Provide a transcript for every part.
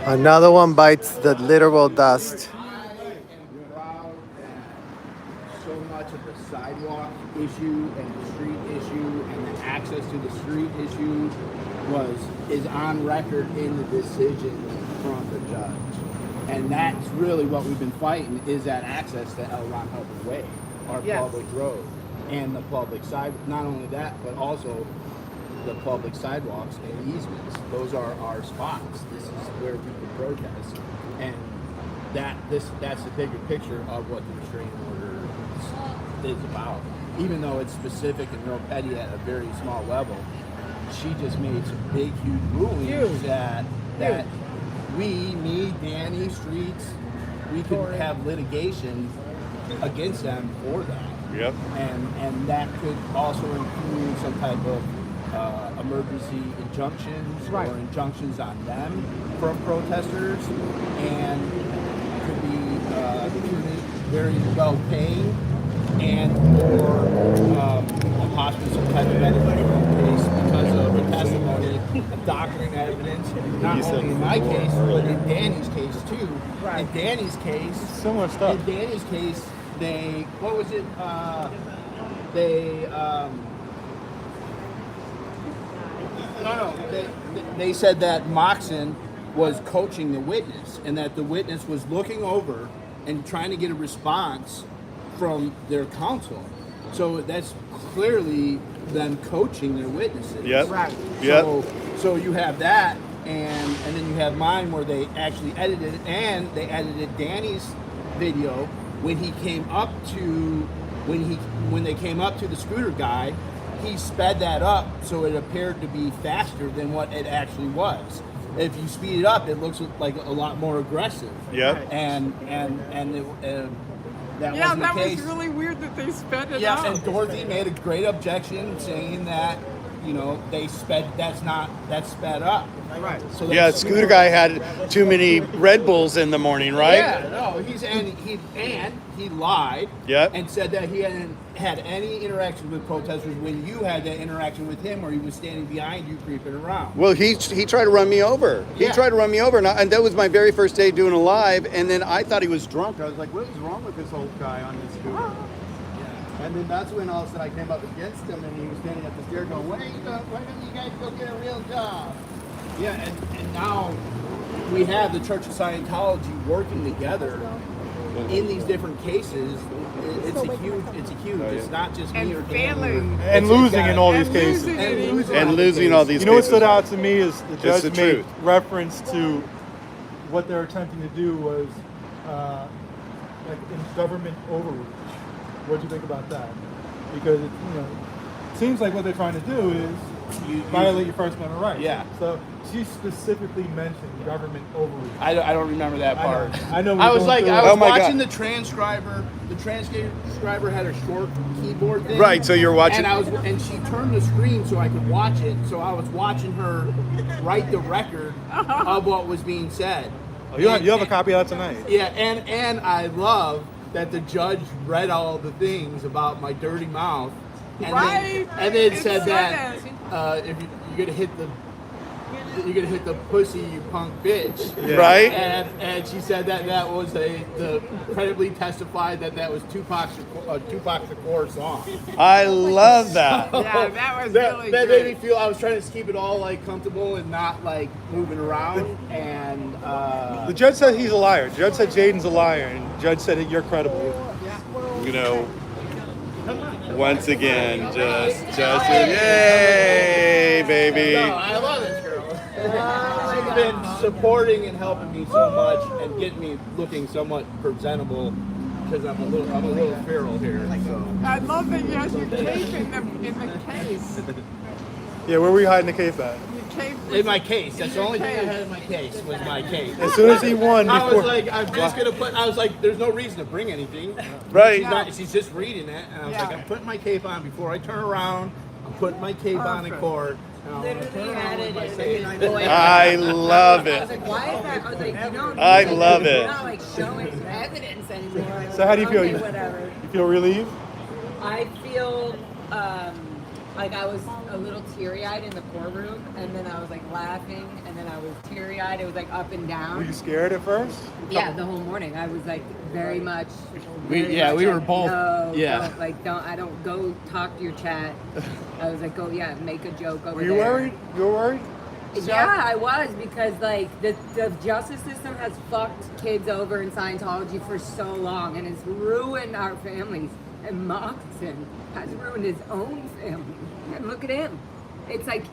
Another one bites the literal dust. So much of the sidewalk issue and the street issue and the access to the street issue is on record in the decision from the judge. And that's really what we've been fighting, is that access to L. Ron Hubbard Way, our public road, and the public side. Not only that, but also the public sidewalks and easements. Those are our spots. This is where people protest, and that's the bigger picture of what the restraining order is about. Even though it's specific and real petty at a very small level, she just made some big, huge rulings that me, Danny, Streets, we could have litigation against them for that. Yep. And that could also include some type of emergency injunctions or injunctions on them from protesters, and could be very well paying, and or possibly some type of editorial case because of the testimony, doctoring evidence, not only in my case, but in Danny's case too. Right. In Danny's case, similar stuff. In Danny's case, they they said that Moxon was coaching the witness, and that the witness was looking over and trying to get a response from their counsel. So that's clearly them coaching their witnesses. Yep. Right. Yep. So you have that, and then you have mine where they actually edited, and they edited Danny's video when he came up to when they came up to the scooter guy. He sped that up so it appeared to be faster than what it actually was. If you speed it up, it looks like a lot more aggressive. Yep. And that wasn't the case. Was really weird that they sped it up. Yeah, and Dorothy made a great objection saying that, that's sped up. Right. So yeah, Scooter guy had too many Red Bulls in the morning, right? Yeah, no, he lied. Yep. And said that he hadn't had any interaction with protesters when you had that interaction with him, or he was standing behind you creeping around. Well, he tried to run me over. He tried to run me over, and that was my very first day doing a live, and then I thought he was drunk. I was like, what is wrong with this old guy on this scooter? Yeah. And then that's when all of a sudden I came up against him, and he was standing at the stair going, why don't you guys go get a real job? Yeah, and now we have the Church of Scientology working together in these different cases. It's a huge. It's not just me or failing and losing in all these cases. And losing all these cases. You know what stood out to me is the judge made truth. reference to what they're attempting to do was like in government overreach. What do you think about that? Because it seems like what they're trying to do is violate your First Amendment rights. Yeah. So she specifically mentioned government overreach. I don't remember that part. I know. I was watching God. the transcriber. The transcriber had a short keyboard thing. Right. So you're watching. And she turned the screen so I could watch it. So I was watching her write the record of what was being said. Oh, you have a copy of that tonight. Yeah, and I love that the judge read all the things about my dirty mouth. And then said that if you're gonna hit the pussy, you punk bitch. Yeah. Right. And she said that was the credibly testified that was Tupac's Shakur song. I love that. Yeah, that was really that great. made me feel I was trying to keep it all like comfortable and not like moving around. And the judge said he's a liar. The judge said Jaden's a liar, and the judge said that you're credible. Once again, just yay, baby. No, I love this girl. She's been supporting and helping me so much and getting me looking somewhat presentable because I'm a little feral here. So. I love that you have your cape in the case. Yeah, where were you hiding the cape at? Your cape was In my case. That's the only thing I had in my case was my case. As soon as he won, I was before like, there's no reason to bring anything. Right. She's just reading it. And I was like, I'm putting my cape on before I turn around. I'm putting my cape on in court. Literally had it in my voice. I love I was it. like, why is that? I was like, I love it. You're not like showing evidence anymore. So how do you feel? Okay, whatever. You feel relieved? I feel Like I was a little teary-eyed in the courtroom, and then I was like laughing, and then I was teary-eyed. It was like up and down. Were you scared at first? Yeah, the whole morning. I was like very much. We much were like, both. No, Yeah. I don't go talk to your chat. I was like, make a joke over Were you there. worried? You were worried? Yeah, I was, because like the justice system has fucked kids over in Scientology for so long, and it's ruined our families. And Moxon has ruined his own family. And look at him. It's like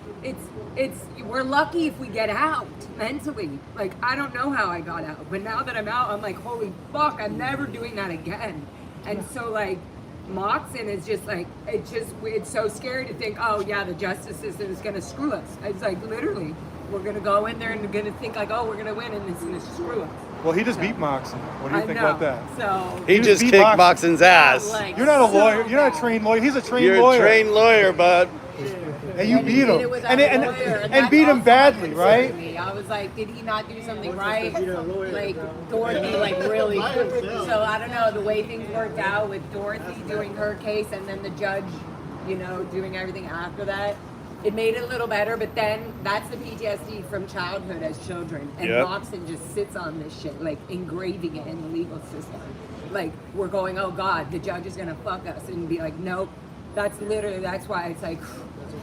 we're lucky if we get out mentally. Like I don't know how I got out, but now that I'm out, I'm like, holy fuck, I'm never doing that again. And so like Moxon is just like, it's so scary to think, oh yeah, the justice system is gonna screw us. It's like literally, we're gonna go in there and we're gonna think like, oh, we're gonna win, and it's gonna screw us. Well, he just beat Moxon. What do you think about that? So He just beat kicked Moxon. Moxon's ass. like, You're not a so lawyer. You're not a bad. trained lawyer. He's a trained You're lawyer. a trained lawyer, bud. And you And he beat did him. it without And, a and, lawyer, and that's beat him also badly, what right? concerned me. I was like, did he not do something right? Like Dorothy, like really. So I don't know, the way things worked out with Dorothy doing her case and then the judge, doing everything after that. It made it a little better, but then that's the PTSD from childhood as children. And Yep. Moxon just sits on this shit, like engraving it in the legal system. Like we're going, oh God, the judge is gonna fuck us, and be like, nope. That's why it's like,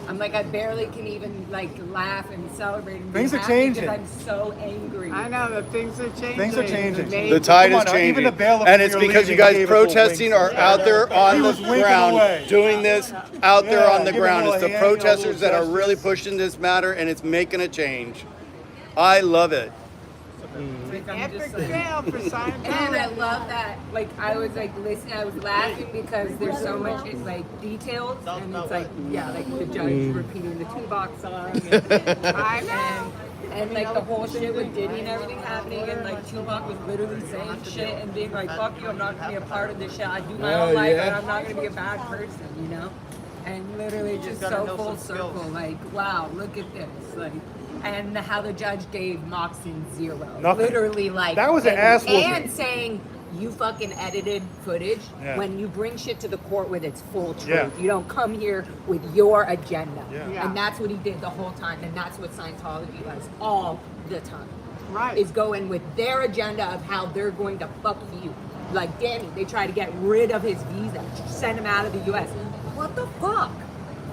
I'm like, I barely can even like laugh and celebrate and be Things are happy changing. because I'm so angry. I know that things are changing. Things are changing. The tide Come is on now, even changing. the bailiff And when it's you're because you leaving guys gave us little protesting winks. are out there on He the was winking ground away. doing this out there Yeah, on the giving ground. a It's the little hand, protesters that are little really gestures. pushing this matter, and it's making a change. I love it. Like, I'm Epic just like, fail for and Scientology. I love that. Like I was like listening, I was laughing because there's so much like details, and it's like like the judge repeating the toolbox song, I know. and like the whole shit with Diddy and everything happening, and like Tupac was literally saying shit and being like, "Fuck you, I'm not gonna be a part of this shit. I do my own life, and I'm not gonna be a bad person," And literally just so full circle, like, wow, look at this, like. And how the judge gave Moxon 0. Nothing. Literally, like That was an ass whooping. and saying you fucking edited footage. Yeah. When you bring shit to the court with its full truth, Yeah. you don't come here with your agenda. Yeah. And that's what he did the whole time, and that's what Scientology does all the time. Right. Is go in with their agenda of how they're going to fuck you. Like Danny, they try to get rid of his visa, send him out of the U.S. What the fuck?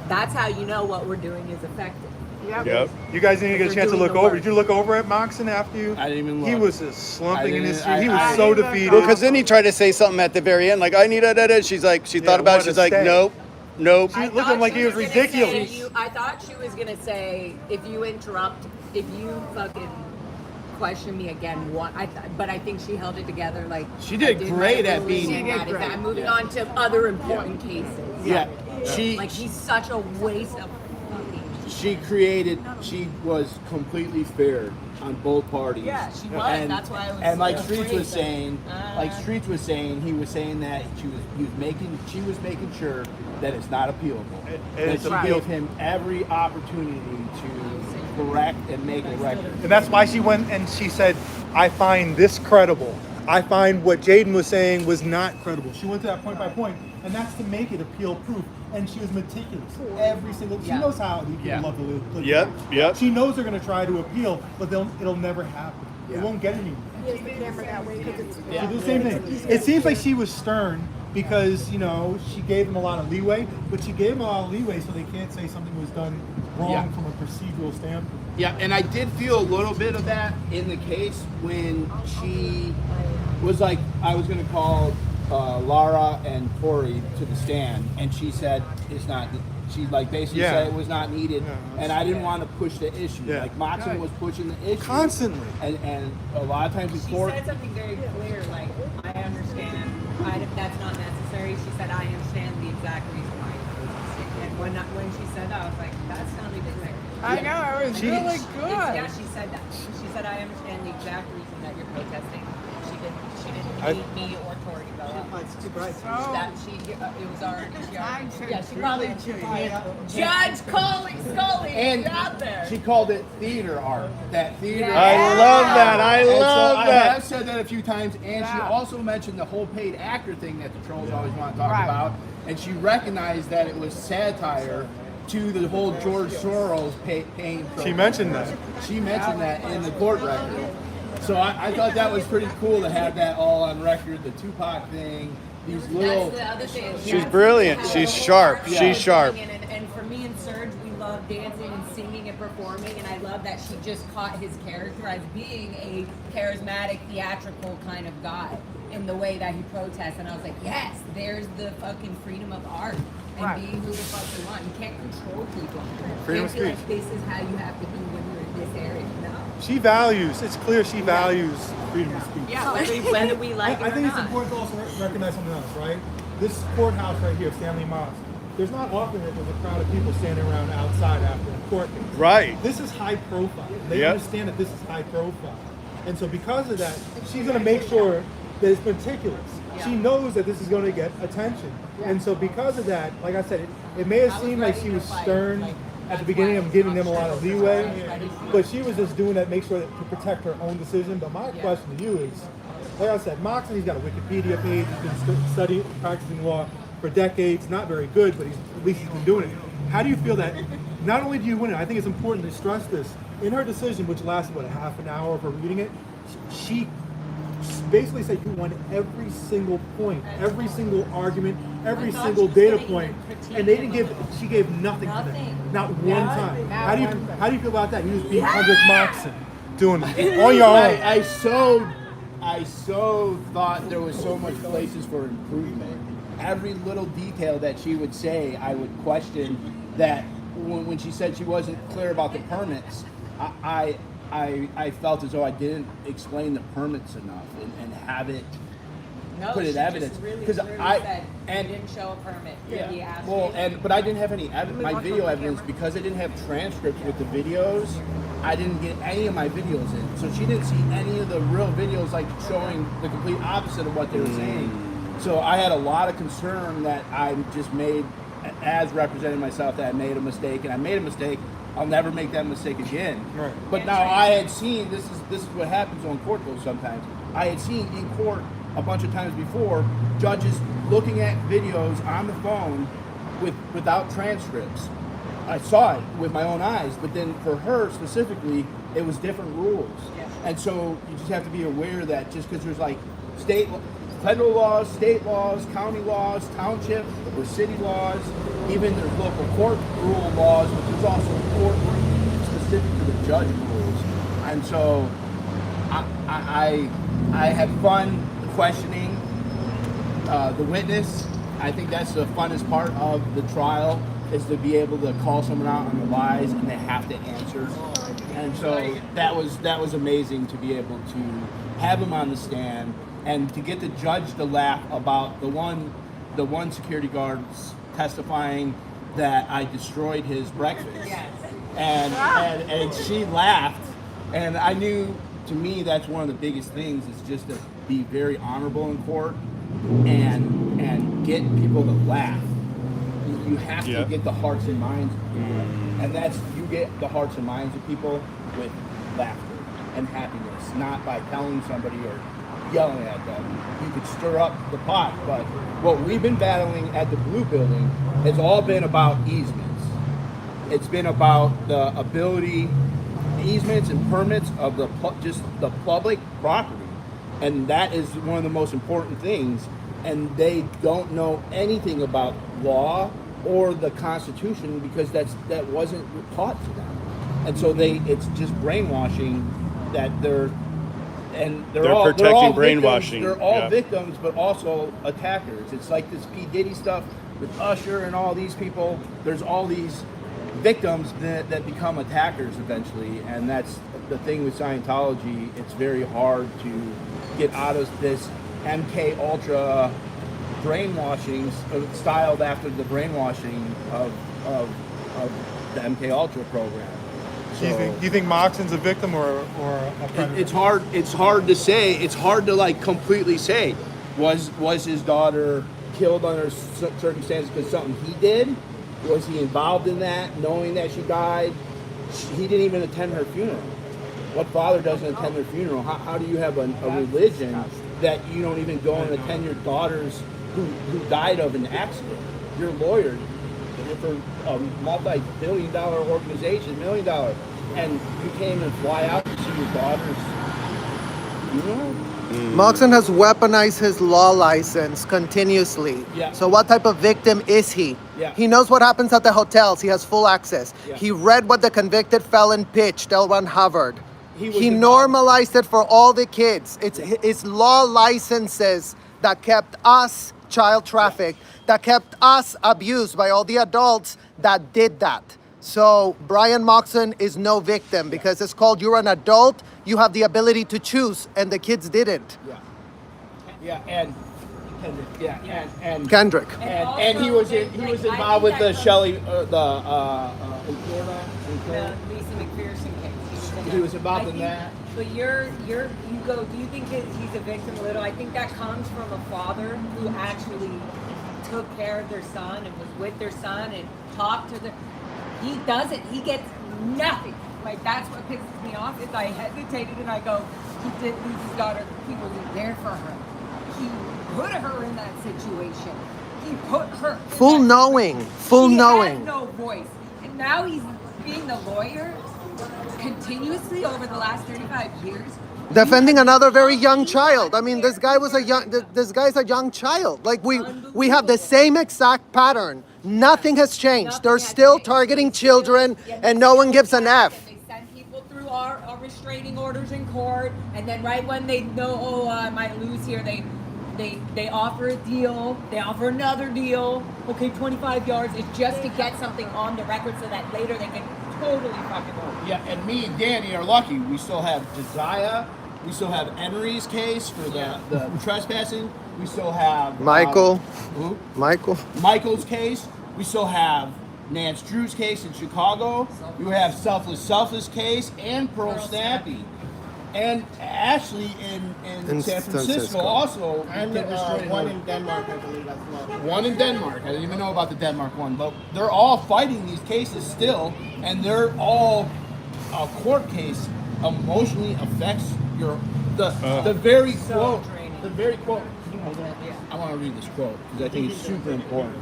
That's how you know what we're doing is effective. Yep. You guys didn't get a They're chance to doing look the over. work. Did you look over at Moxon after you? I didn't even He look. was just slumping I in his didn't- seat. He I- was I so didn't defeated. Well, because then he tried to say something at the very end, like, I need a. She's like, she thought about it. wanted She's to like, stay. nope. She I looked at thought him like she he was gonna ridiculous. say I thought she was gonna say, if you interrupt, if you fucking question me again, but I think she held it together. Like She did I great my at ruling being- and She did that is great. that. I'm moving on to other important cases. Yeah. Like he's such a waste of fucking. She was completely fair on both parties. Yeah, she was. That's why I was And like so Streets afraid was that- saying, he was saying that she was making sure that it's not appealable. And That it's she appealable. gave him every opportunity to correct and make a record. And that's why she went and she said, I find this credible. I find what Jaden was saying was not credible. She went to that point by point, and that's to make it appeal proof. And she was meticulous. Every single, she Yeah. knows how these people Yeah. love to live. Yep. She knows they're going to try to appeal, but it'll never happen. It Yeah. won't get anywhere. Use the camera that way because it's She did the same thing. It seems like she was stern because, she gave them a lot of leeway, but she gave them a lot of leeway so they can't say something was done wrong Yeah. from a procedural standpoint. Yeah, and I did feel a little bit of that in the case when she was like, I was going to call Lara and Tori to the stand, and she said it's not. She like basically Yeah. said it was not needed, Yeah. and I didn't want to push the issue. Yeah. Like Moxon was pushing the issue Constantly. and a lot of times She before. said something very clear, like, I understand. That's not necessary. She said, I understand the exact reason why you're protesting. And when she said that, I was like, that sounded clear. I know, it was She- really Yeah, good. she said that. She said, I understand the exact reason that you're protesting. She didn't I- need me or Tori to go up. So, That it was already. I She should yeah, she probably. really Judge Scully And is out there. she called it theater art. That theater. Yeah. I art. love that. I And so love I that. have said that a few times, and she Yeah. also mentioned the whole paid actor thing that the trolls always want to talk Right. about, and she recognized that it was satire to the whole George Soros paying program. She mentioned that. She mentioned that in the court record. So I thought that was pretty cool to have that all on record, the Tupac thing, these little... That's the other thing. She's brilliant. She's sharp. She's sharp. And for me and Serge, we love dancing and singing and performing, and I love that she just caught his character as being a charismatic, theatrical kind of guy in the way that he protests. And I was like, yes, there's the fucking freedom of art and being who the fuck you want. You can't control people. Freedom of You can't speech. be like, this is how you have to be when you're in this area. No. She values, it's clear she values freedom of speech. Yeah, whether we like it I or think it's not. important to also recognize something else, right? This courthouse right here, Stanley Moss, there's not often that there's a crowd of people standing around outside after a court case. Right. This is high profile. They Yep. understand that this is high profile. And so because of that, she's going to make sure that it's meticulous. She knows that this is going to get attention. And so because of that, like I said, it may have seemed like she was stern at the beginning of giving them a lot of leeway, but she was just doing that to make sure that to protect her own decision. But my question to you is, like I said, Moxon, he's got a Wikipedia page, he's been studying, practicing law for decades, not very good, but at least he's been doing it. How do you feel that not only do you win it, I think it's important to stress this, in her decision, which lasted, what, a half an hour of her reading it, she basically said you won every single point, every single argument, every single data point, and they didn't give. She gave nothing to them, not one time. How do you feel about that? You just being Hundred Moxon, doing it on your own. I so thought there was so much places for improvement. Every little detail that she would say, I would question that when she said she wasn't clear about the permits, I felt as though I didn't explain the permits enough and have it put it evidence Because I didn't show a permit. He asked me. But I didn't have any my video evidence because I didn't have transcripts with the videos. I didn't get any of my videos in, so she didn't see any of the real videos, like showing the complete opposite of what they were saying. So I had a lot of concern that I just made, as representing myself, that I made a mistake, and I made a mistake. I'll never make that mistake again. Right. But now I had seen this is what happens on court though sometimes. I had seen in court a bunch of times before judges looking at videos on the phone without transcripts. I saw it with my own eyes, but then for her specifically, it was different rules. Yeah. And so you just have to be aware that just because there's like federal laws, state laws, county laws, township or city laws, even there's local court rule laws, but there's also court rules specific to the judge rules. And so I had fun questioning the witness. I think that's the funnest part of the trial, is to be able to call someone out on the lies and they have to answer. And so that was amazing to be able to have him on the stand and to get the judge to laugh about the one security guard testifying that I destroyed his breakfast. Yes. And she laughed, and I knew, to me, that's one of the biggest things, is just to be very honorable in court and get people to laugh. You have to get the hearts and minds of people. And that's, you get the hearts and minds of people with laughter and happiness, not by telling somebody or yelling at them. You could stir up the pot, but what we've been battling at the Blue Building has all been about easements. It's been about the ability, easements and permits of just the public property. And that is one of the most important things. And they don't know anything about law or the Constitution because that wasn't taught to them. And so it's just brainwashing that they're protecting brainwashing. They're all victims, but also attackers. It's like this P. Diddy stuff with Usher and all these people. There's all these victims that become attackers eventually, and that's the thing with Scientology. It's very hard to get out of this MK Ultra brainwashing, styled after the brainwashing of the MK Ultra program. Do you think Moxon's a victim or a predator? It's hard to say. It's hard to like completely say. Was his daughter killed under circumstances because something he did? Was he involved in that, knowing that she died? He didn't even attend her funeral. What father doesn't attend their funeral? How do you have a religion that you don't even go and attend your daughter's who died of an accident? You're a lawyer. working for a multi-billion-dollar organization, $1 million, and you came and fly out to see your daughter's funeral? Moxon has weaponized his law license continuously. Yeah. So what type of victim is he? Yeah. He knows what happens at the hotels. He has full access. Yeah. He read what the convicted felon pitched, L. Ron Hubbard. He was He involved. normalized it for all the kids. It's law licenses that kept us child trafficked, that kept us abused by all the adults that did that. So Brian Moxon is no victim because it's called you're an adult, you have the ability to choose, and the kids didn't. Yeah. Yeah, and Kendrick. and he was involved with the Shelley in Florida. The Lisa McPherson case. He was involved in I think- that. But you go. Do you think he's a victim a little? I think that comes from a father who actually took care of their son and was with their son and talked to them. He doesn't. He gets nothing. Like that's what pisses me off. Is I hesitated and I go, he did lose his daughter. He wasn't there for her. He put her in that situation. He put her. in Full that knowing. situation. Full He knowing. has no voice, and now he's being the lawyer continuously over the last 35 years. Defending another very young child. I mean, this guy was this guy's a young child. Like we have the same exact pattern. Nothing has changed. Nothing They're has still changed. targeting They still- children, yeah, and they no one still gives an attack F. it. They send people through our restraining orders in court, and then right when they know, oh, I might lose here, they offer a deal. They offer another deal. Okay, 25 yards. It's just to get something on the record so that later they can totally fucking over. Yeah, and me and Danny are lucky. We still have Josiah. We still have Henry's case for the trespassing. We still have Michael. who? Michael. Michael's case. We still have Nance Drew's case in Chicago. We have Selfless case and Pearl Snappy. And Ashley in San Francisco also. And did restraining one order. in Denmark, I believe, as well. One in Denmark. I didn't even know about the Denmark one, but they're all fighting these cases still, and they're all a court case emotionally affects the very quote. draining. The very quote. Can you hold that? Yeah. I want to read this quote because I think it's super important.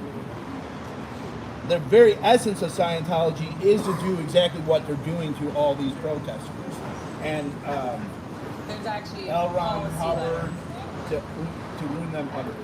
The very essence of Scientology is to do exactly what they're doing to all these protesters, and There's actually a L. Ron policy Hubbard letter. to wound them utterly.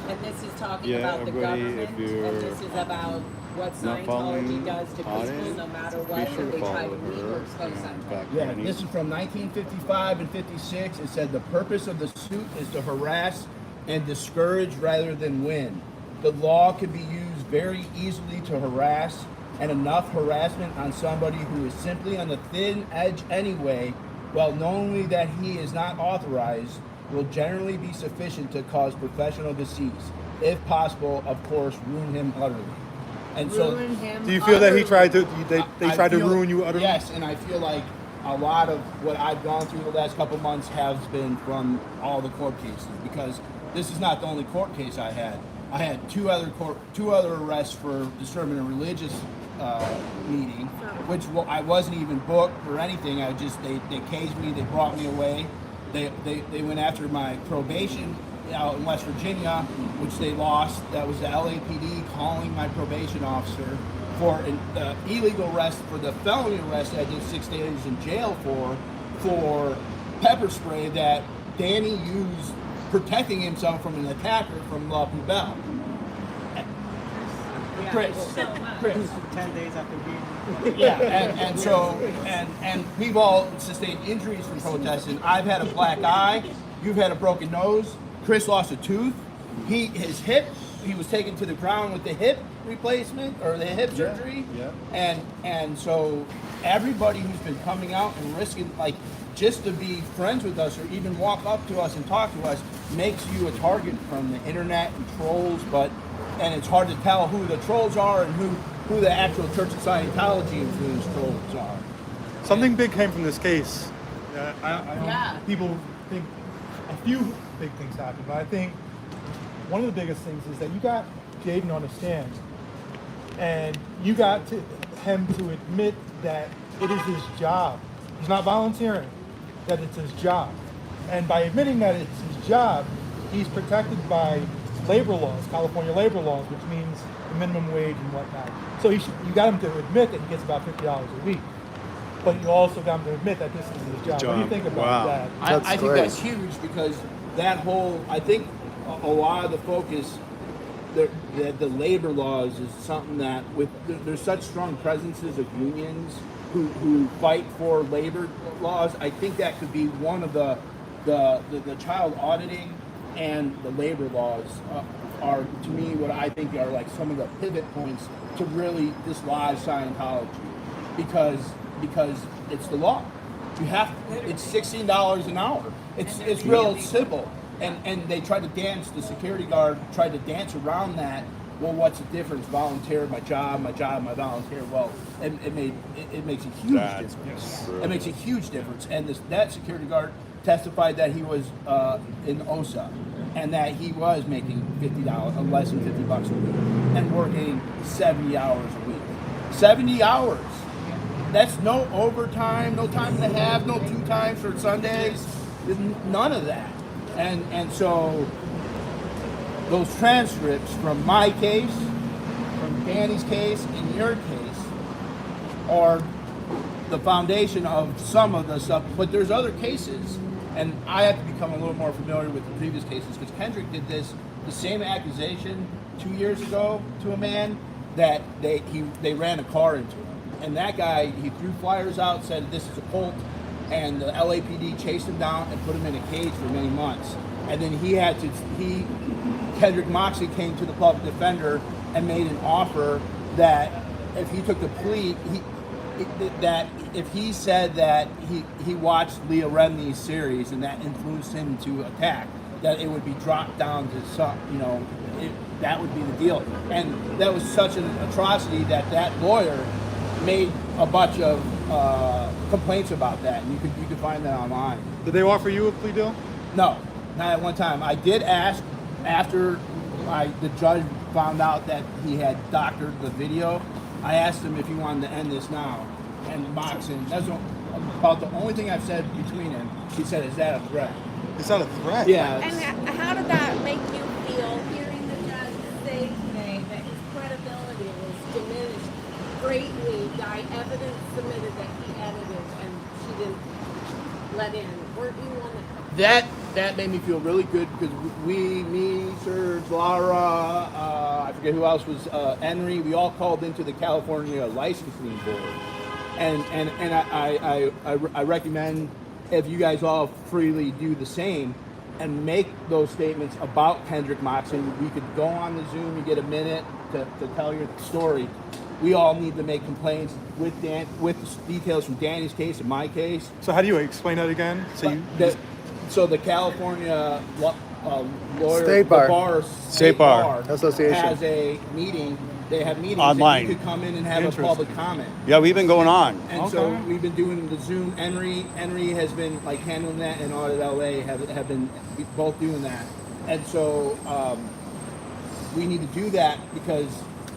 And this is talking Yeah, about the everybody, government, if you're and this is about what not Scientology following does to people audit, no matter be what, sure and to they try follow to leave her or expose Scientology. back Yeah, when this is from 1955 and 56. It said the purpose of the suit is to harass and discourage rather than win. The law can be used very easily to harass, and enough harassment on somebody who is simply on the thin edge anyway, while knowing that he is not authorized, will generally be sufficient to cause professional decease. If possible, of course, ruin him utterly. And so, Ruin him Do you feel that he utterly. tried to? They I tried to feel- ruin you utterly. Yes, and I feel like a lot of what I've gone through the last couple months has been from all the court cases, because this is not the only court case I had. I had two other arrests for disturbing a religious meeting, which I wasn't even booked or anything. They caged me. They brought me away. They went after my probation out in West Virginia, which they lost. That was the LAPD calling my probation officer for an illegal arrest, for the felony arrest that I did 6 days in jail for pepper spray that Danny used protecting himself from an attacker from La Poubelle. Yeah, Chris. so much. 10 days after being. Yeah, and we've all sustained injuries from protesting. I've had a black eye. You've had a broken nose. Chris lost a tooth. His hip. He was taken to the ground with the hip replacement or the hip surgery. yeah. And so everybody who's been coming out and risking, like, just to be friends with us or even walk up to us and talk to us makes you a target from the internet and trolls. And it's hard to tell who the trolls are and who the actual Church of Scientology influenced trolls are. Something big came from this case. I Yeah. People think a few big things happened, but I think one of the biggest things is that you got Jaden on the stand, and you got him to admit that it is his job. He's not volunteering, that it's his job. And by admitting that it's his job, he's protected by labor laws, California labor laws, which means the minimum wage and whatnot. So you got him to admit that he gets about $50 a week, but you also got him to admit that this is his job. What do you think about Wow. that? I think that's huge because that whole, I think a lot of the focus, the labor laws is something that there's such strong presences of unions who fight for labor laws. I think that could be one of the child auditing and the labor laws are, to me, what I think are like some of the pivot points to really dislodge Scientology, because it's the law. You have, it's $16 an hour. It's real simple. And they tried to dance, the security guard tried to dance around that. Well, what's the difference? Volunteer, my job, my volunteer. Well, it makes a huge difference. It makes a huge difference. And that security guard testified that he was in OSA and that he was making $50, less than $50 a week, and working 70 hours a week. 70 hours. That's no overtime, no time and a half, no 2 times for Sundays. None of that. And so those transcripts from my case, from Danny's case, and your case are the foundation of some of the stuff. But there's other cases, and I have to become a little more familiar with the previous cases, because Kendrick did the same accusation 2 years ago to a man that they ran a car into him. And that guy, he threw flyers out, said this is a cult, and the LAPD chased him down and put him in a cage for many months. And then Kendrick Moxon came to the public defender and made an offer that if he took the plea, that if he said that he watched Leah Remini's series and that influenced him to attack, that it would be dropped down to some, that would be the deal. And that was such an atrocity that lawyer made a bunch of complaints about that, and you could find that online. Did they offer you a plea deal? No, not at one time. I did ask after the judge found out that he had doctored the video. I asked him if he wanted to end this now, and Moxon. That's about the only thing I've said between him. He said, "Is that a threat?" Is that a threat? Yeah. And how did that make you feel hearing the judge say today that his credibility was diminished greatly by evidence submitted that he edited and she didn't let in? Weren't you one That made me feel really good, because me, Serge, Laura, I forget who else was, Henry, we all called into the California licensing board. And I recommend if you guys all freely do the same and make those statements about Kendrick Moxon. We could go on the Zoom, you get a minute to tell your story. We all need to make complaints with details from Danny's case and my case. So how do you explain that again? So the California lawyer, State Bar Association has a meeting. They have meetings Online. And you could come in and have a public comment. Yeah, we've been going on. And so we've been doing the Zoom. Henry has been like handling that, and Audit LA have been both doing that. And so we need to do that, because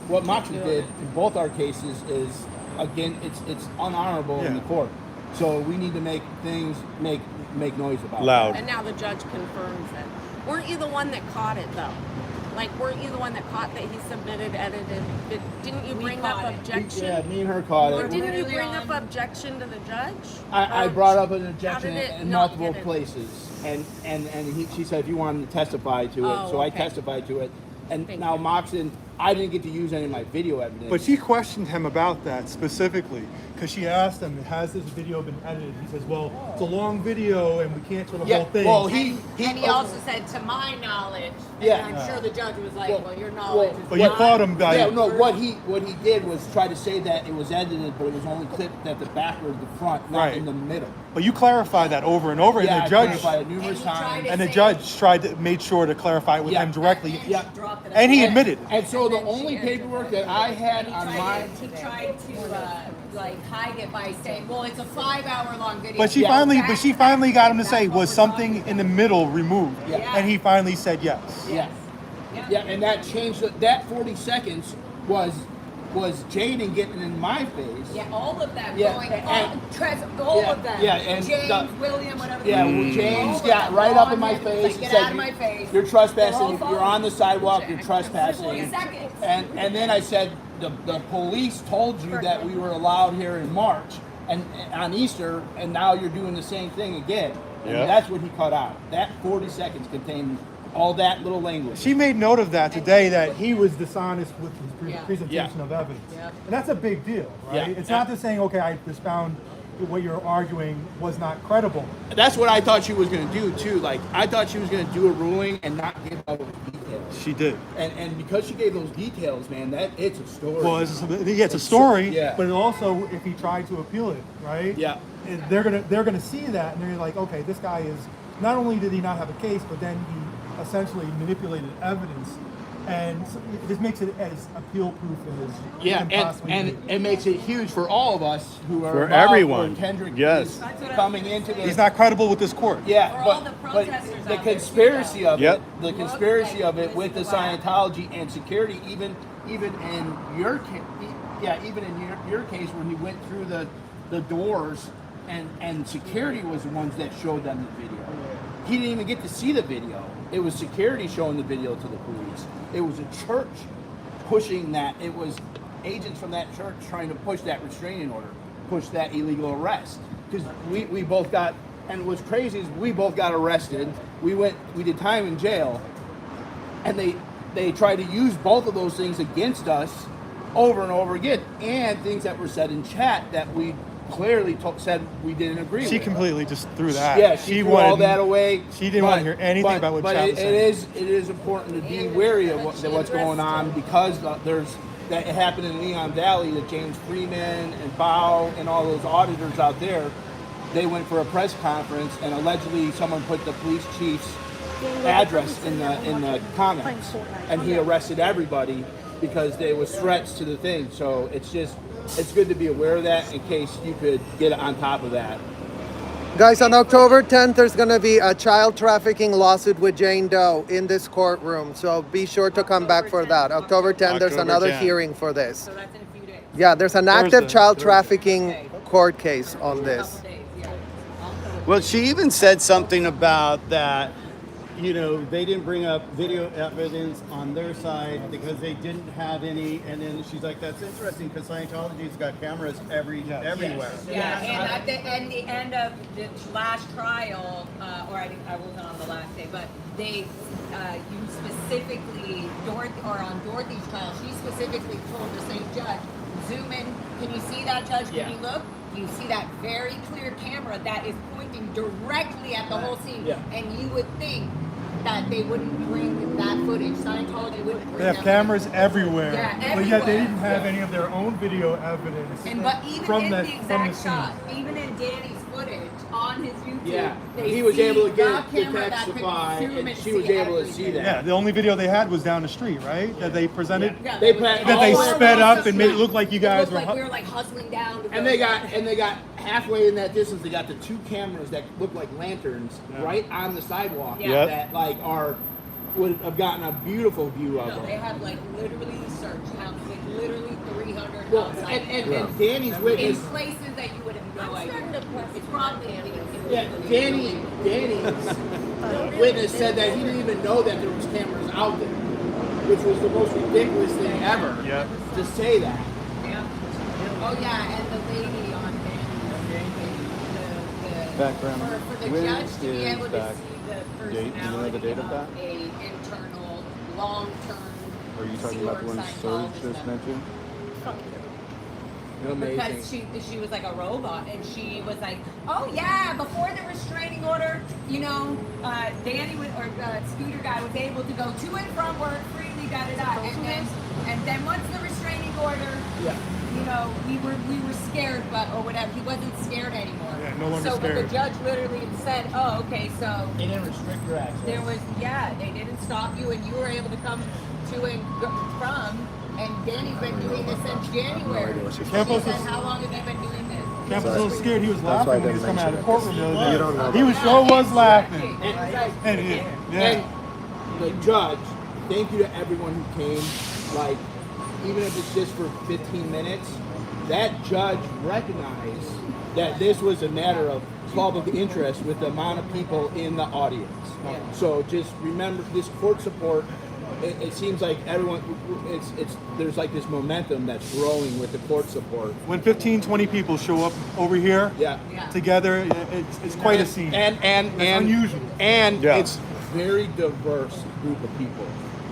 what Moxon did in both our cases is, again, it's unhonorable in the court. So we need to make things make noise about Loud. it. And now the judge confirms it. Weren't you the one that caught it though? Like, weren't you the one that caught that he submitted, edited? Didn't you bring up objection? Yeah, me and her caught Or it. didn't you bring up objection to the judge? I brought up an objection did it in not multiple get it? places, and she said if you wanted to testify to it, Oh, so I okay. testified to it. And Thank now you. Moxon, I didn't get to use any of my video evidence. But she questioned him about that specifically, because she asked him, has this video been edited? He says, well, it's a long video and we can't show the whole thing. Well, And he also said, to my knowledge, and Yeah. I'm sure the judge was like, Well, well, your knowledge is but you not- caught him by... yeah, no. What he did was try to say that it was edited, but it was only clipped at the back or the front, not Right. in the middle. But you clarified that over and over, Yeah, and I the judge... clarified it numerous And he tried times. to And the say- judge made sure to clarify it with Yeah. him directly. And Yeah. she dropped it And he again. admitted. And so the And then only she paperwork that I had He on tried my to hide it by saying, well, it's a 5-hour-long video. But she finally got him to say, was something in the middle removed? Yeah. And he finally said yes. Yeah. Yeah, and that changed that 40 seconds was was Jaden getting in my face. Yeah, all of them Yeah, going, and- all yeah, of them. yeah, and James, the- William, whatever. Yeah, they well, were. James All of got them, right up in my Ron, face like, and get said, out of my face. "You're trespassing. They're all You're on the sidewalk. You're following. trespassing." 40 seconds. And then I said, the police told you that we were allowed here in March and on Easter, and now you're doing the same thing again. And Yeah. that's what he cut out. That 40 seconds contained all that little language. She made note of that today, that he was dishonest with his Yeah. presentation Yeah. of evidence. Yeah. And that's a big deal, right? Yeah. It's not just saying, okay, I just found what you're arguing was not credible. That's what I thought she was going to do too. Like, I thought she was going to do a ruling and not give all those details. She did. And because she gave those details, man, that it's a story. Well, it's a story, Yeah. but also if he tried to appeal it, right? Yeah. And they're gonna see that, and they're like, okay, this guy is, not only did he not have a case, but then he essentially manipulated evidence, and so it just makes it as appeal-proof as Yeah, it can possibly and be. it makes it huge for all of us who are For involved, everyone. where Kendrick Yes. is That's what I coming was into gonna the. He's not credible with this court. Yeah, For all the but protesters the out there, conspiracy too, of Yep. it, the conspiracy of it with the Scientology and security, even in your even in your case when he went through the doors and security was the ones that showed them the video. He didn't even get to see the video. It was security showing the video to the police. It was a church pushing that. It was agents from that church trying to push that restraining order, push that illegal arrest. Because we both got, and what's crazy is we both got arrested. We did time in jail, and they tried to use both of those things against us over and over again, and things that were said in chat that we clearly said we didn't agree She with. completely just threw that. Yeah, she threw all that away. She didn't want to hear anything about what Chad was saying. It is important to be wary of what's going on because it happened in Leon Valley that James Freeman and Bao and all those auditors out there, they went for a press conference and allegedly someone put the police chief's address in the comments, and he arrested everybody because there was threats to the thing. So it's good to be aware of that in case you could get on top of that. Guys, on October 10th, there's going to be a child trafficking lawsuit with Jane Doe in this courtroom. So be sure to come back for that. October 10th, there's October another 10th. hearing for this. So that's in a few days. Yeah, there's an active Thursday. child trafficking court case on this. Couple days, yeah. Well, she even said something about that, they didn't bring up video evidence on their side because they didn't have any. And then she's like, that's interesting because Scientology's got cameras everywhere. Yeah, and at the end of the last trial, or I wasn't on the last day, but they, you specifically, on Dorothy's trial, she specifically told the same judge, zoom in, can you see that, Judge? Can you look? You see that very clear camera that is pointing directly at the whole scene. Yeah. And you would think that they wouldn't bring that footage. Scientology wouldn't bring They have that cameras everywhere, Yeah, but yet they everywhere. didn't have any of their own video evidence But even from in that the from exact the scene. shot, even in Danny's footage on his YouTube, Yeah, they he was see able to the get camera that detect could supply, zoom and and she was see able to see everything. that. Yeah, the only video they had was down the street, right? That they presented. Yeah, They was planned- That they all sped across up the and made it street. look like you It guys looked were. like we were like hustling down. To And go they got halfway in that distance. They got the two cameras that look like lanterns right on the sidewalk Yeah. that would have gotten a beautiful view of No, they them. have like literally search hounds, like literally 300 Well, outside. and Danny's in witness. places that you would have no I'm idea. starting to question It's probably Yeah, Danny's witness said that he didn't even know that there was cameras out there, which was the most ridiculous thing ever. Yep. To say that. Yeah. Oh yeah, and the lady on the Background. for the When judge to be is able to that see the date? personality Do you know the date of that? a internal, long-term. Are you talking about the one Serge just mentioned? Because she was like a robot, and she was like, oh yeah, before the restraining order, Danny or Scooter guy was able to go to and from work freely, and then once the restraining order, we were scared, or whatever. He wasn't scared anymore. Yeah, no longer But the scared. judge literally said, oh, okay, so They didn't restrict your access. they didn't stop you, and you were able to come to and from. And Danny's been doing this since January. She Campos said, is- how long have you been doing this? Campos was so scared he was That's why I laughing when he was didn't coming out of the mention courtroom the other day. You don't know He was that. sure was laughing. And Yeah. the judge, thank you to everyone who came. Like, even if it's just for 15 minutes, that judge recognized that this was a matter of public interest with the amount of people in the audience. So just remember this court support. It seems like everyone, there's like this momentum that's growing with the court support. When 15, 20 people show up over here Yeah. together, it's quite a scene. And unusual. And Yeah. it's very diverse group of people.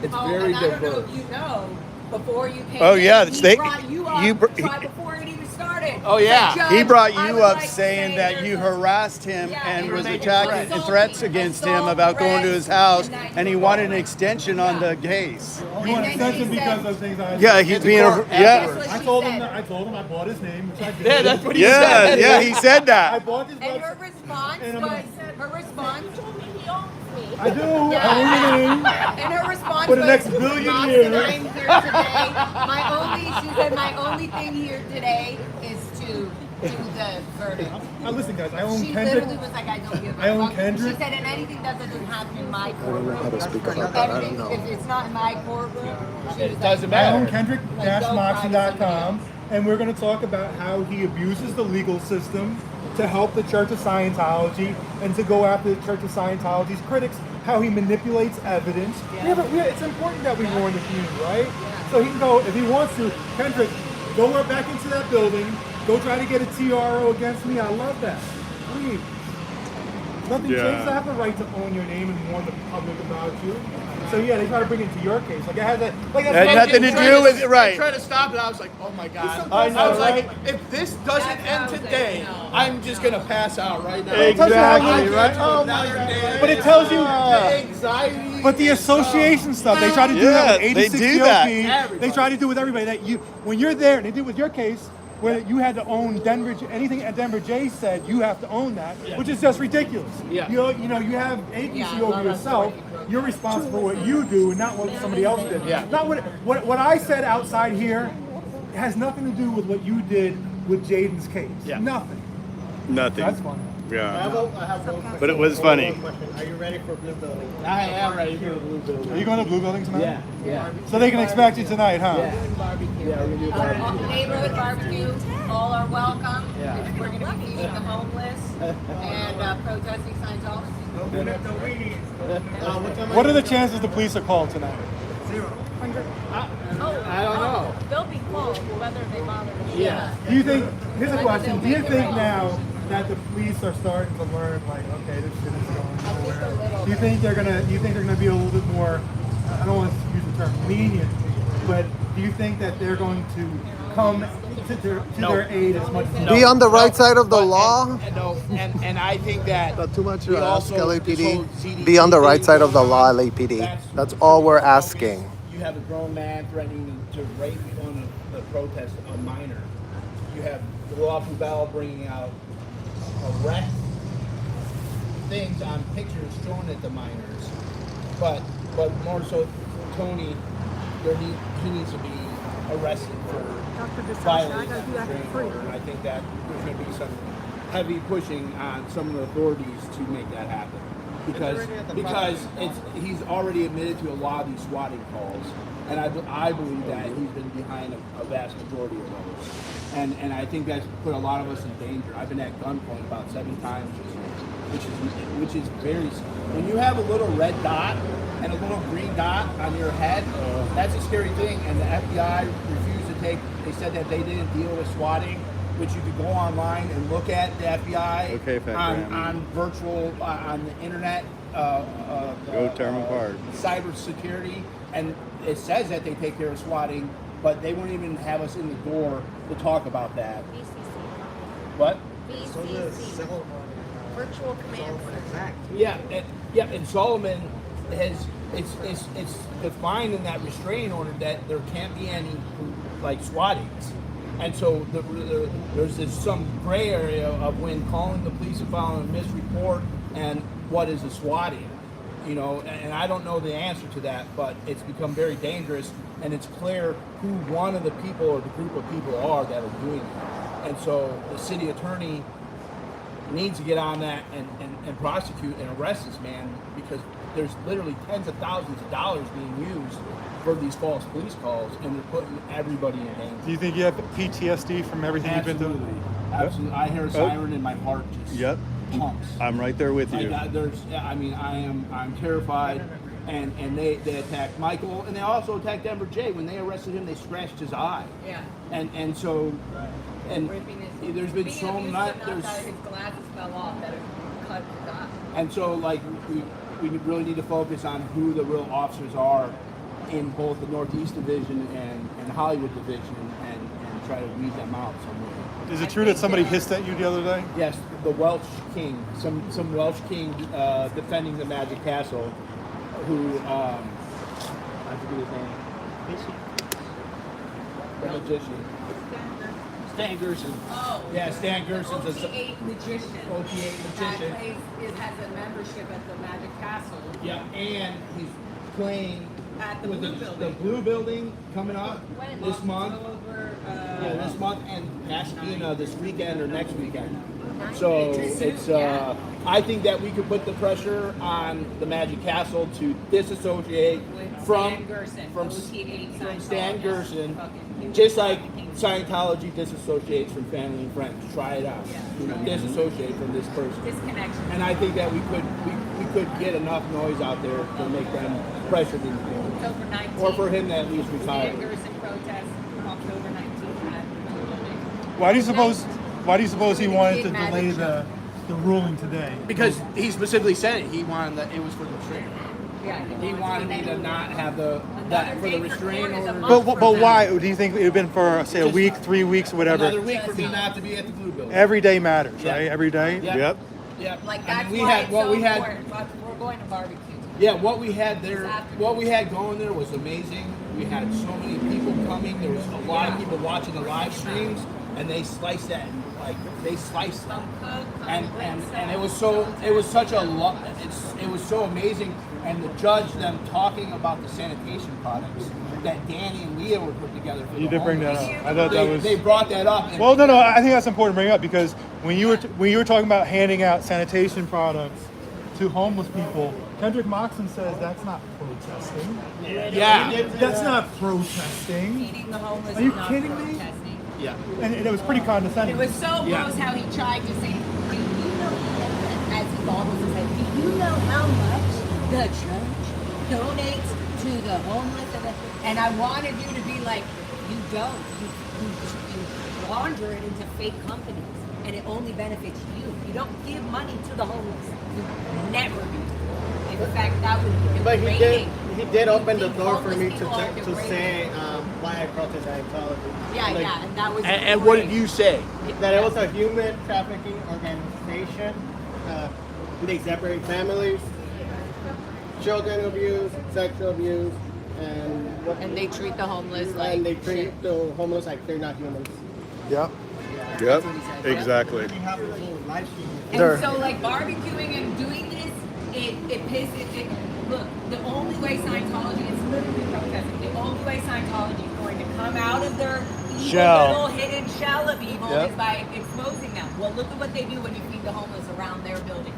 It's Oh, very and I don't know diverse. if you know, before you came Oh, in, yeah, he they- brought you up you br- right before it even started. Oh, yeah. Judge, He brought I you would up like to saying say that there's you a- harassed him Yeah, and you was were making attacking threats. threats against him about going to his house, and he wanted an extension on the case. You want And to then censor he because said- of things I Yeah, he's being a, yeah, That's what I she told said. him I bought his name, which I did. Yeah, that's what he yeah, said. yeah. He said I that. bought his And her website. response And was, her response, He told me he owns me. I do. I own your name. and her response For the was, next billion "Moxon, years." I'm here today. She said, my only thing here today is to do the verdict. Now listen, guys, I own She Kendrick. literally was like, I don't give a I own fuck. Kendrick. She said, and anything that doesn't happen in my I don't courtroom. know how to speak about that. I don't know. If it's not in my courtroom, she was It like, doesn't I matter. own Like, go find Kendrick-Moxon.com, somebody and we're going to talk about how he abuses the legal system to help the Church of Scientology and to go after the Church of Scientology's critics, how he manipulates evidence. It's important that we warn the community, right? So he can go, if he wants to, Kendrick, go right back into that building, go try to get a TRO against me. I love that. Please. Nothing Yeah. changes. I have the right to own your name and warn the public about you. So yeah, they try to bring it into your case. Like it has a, like that's Had why- nothing to do with it, right. I tried to stop it. I was like, oh my god. I know, was like, right? if this doesn't end today, I'm just gonna pass out right now. It tells you how Exactly, you- right? Oh my Another God. day. But it tells you. the anxiety. But the association stuff, they try to do Yeah, that with they 86 do that. GOP. They Everybody. try to do with everybody that you, when you're there, and they did with your case, where you had to own Denver, anything at Denver J said, you have to own that, which is just ridiculous. Yeah. You know, you have agency over yourself. You're responsible for what you do and not what somebody else did. Yeah. Not what I said outside here has nothing to do with what you did with Jaden's case. Yeah. Nothing. Nothing. That's funny. I Yeah. have one question. But it was funny. One question. Are you ready for Blue Building? I am ready for the blue Are building. you going to Blue Building tonight? Yeah, yeah. So they can expect you tonight, huh? Yeah, we're gonna do that. Neighborhood barbecue, all are welcome. Yeah. We're going to be feeding the homeless and protesting Scientology. What are the chances the police are called tonight? I don't know. They'll be called whether they bother to. Yeah. Do you think, here's a question, do you think now that the police are starting to learn, like, okay, this shit is going nowhere, do you think they're gonna be a little bit more, I don't want to use the term lenient, but do you think that they're going to come to their aid as much as Be on the right side of the But- law. And I think that Not too much we to ask, also- this LAPD. whole CDC Be on the right thing side of the going law, on, LAPD. That's all we're asking. You have a grown man threatening to rape on a protest, a minor. You have Lawful Bell bringing out arrest things on pictures shown at the minors. But more so, Tony, he needs to be arrested for violating that restraining order. And I think that there's going to be some heavy pushing on some of the authorities to make that happen. Because he's already admitted to a lot of these swatting calls, and I believe that he's been behind a vast majority of those, and I think that's put a lot of us in danger. I've been at gunpoint about 7 times this year, which is very. When you have a little red dot and a little green dot on your head, that's a scary thing. And the FBI refused to take. They said that they didn't deal with swatting, which you could go online and look at the FBI Okay, Fat on Graham. virtual on the internet. Go tear 'em apart. Cyber security, and it says that they take care of swatting, but they won't even have us in the door to talk about that. What? VCC. Virtual command center. Yeah, and Solomon has it's defined in that restraining order that there can't be any like swattings. And so there's some gray area of when calling the police and filing a misreport and what is a swatting, you know, and I don't know the answer to that, but it's become very dangerous, and it's clear who one of the people or the group of people are that are doing it. And so the city attorney needs to get on that and prosecute and arrest this man, because there's literally tens of thousands of dollars being used for these false police calls, and they're putting everybody in danger. Do you think you have PTSD from everything you've been through? Absolutely. I hear a siren and my heart just pumps. I'm right there with you. I'm terrified. And they attacked Michael, and they also attacked Denver J. When they arrested him, they scratched his eye. Yeah. And so, and there's been so much. His glasses fell off that it cut his eye. And so, like, we really need to focus on who the real officers are in both the Northeast Division and Hollywood Division, and try to weed them out somewhere. Is it true that somebody hissed at you the other day? Yes, the Welsh King, some Welsh King defending the Magic Castle, who I forget his name. The magician. Stan Gerson. Oh. Yeah, Stan Gerson's a OT8 magician. OT8 That magician. has a membership at the Magic Castle. Yeah, and he's playing At the with Blue the Building. Blue Building coming up When? this month. October, Yeah, this month and Pasadena this weekend or next weekend. So it's I think that we could put the pressure on the Magic Castle to disassociate from Stan Gerson, just like Scientology disassociates from family and friends. Try it out. Disassociate from this person. Disconnection. And I think that we could get enough noise out there to make them pressure these people. October 19th. Or for him to at least retire. Stan Gerson protest October 19th at the Blue Building. Why do you suppose he wanted to delay the ruling today? Because he specifically said it. He wanted that it was for the restraining. Yeah, He wanted me to not have that for the restraining order. But why? Do you think it would have been for, say, a week, 3 weeks, whatever? Another week for me not to be at the Blue Building. Every day matters, Yeah. right? Every day? Yeah. Yep. Yep. Like I that's mean, why it's so we had. important. We're going to barbecue. Yeah, what we had there, what we had going there was amazing. We had so many people coming. There was a lot of people watching the live streams, and they sliced that, like they sliced them, and it was such a lot. It was so amazing, and the judge them talking about the sanitation products that Danny and Leah were put together. For You the did bring that homeless. up. I thought that was. They brought that up. And Well, no, I think that's important to bring up because when you were talking about handing out sanitation products to homeless people, Kendrick Moxon says that's not protesting. yeah, That's not protesting. Feeding the homeless. Are you is not kidding me? protesting. yeah. And it was pretty condescending. It was so Yeah. gross how he tried to say, do you know, as he almost said, do you know how much the church donates to the homeless? And I wanted you to be like, you don't. You launder it into fake companies, and it only benefits you. You don't give money to the homeless. You never do. In fact, that would be But degrading. he did open the door for Homeless me people are to degrading. say why I protest Scientology. Yeah, Like, yeah, and that was. And what did great. you say? That it was a human trafficking organization. They separate families, children abuse, sexual abuse, And they treat the homeless like and they shit. treat the homeless like they're not humans. Yep. Yep. Exactly. And so, like, barbecuing and doing this, it pisses. Look, the only way Scientology is literally protesting. The only way Scientology is going to come out of their evil Shell. little hidden shell of evil Yep. is by exposing them. Well, look at what they do when you feed the homeless around their buildings.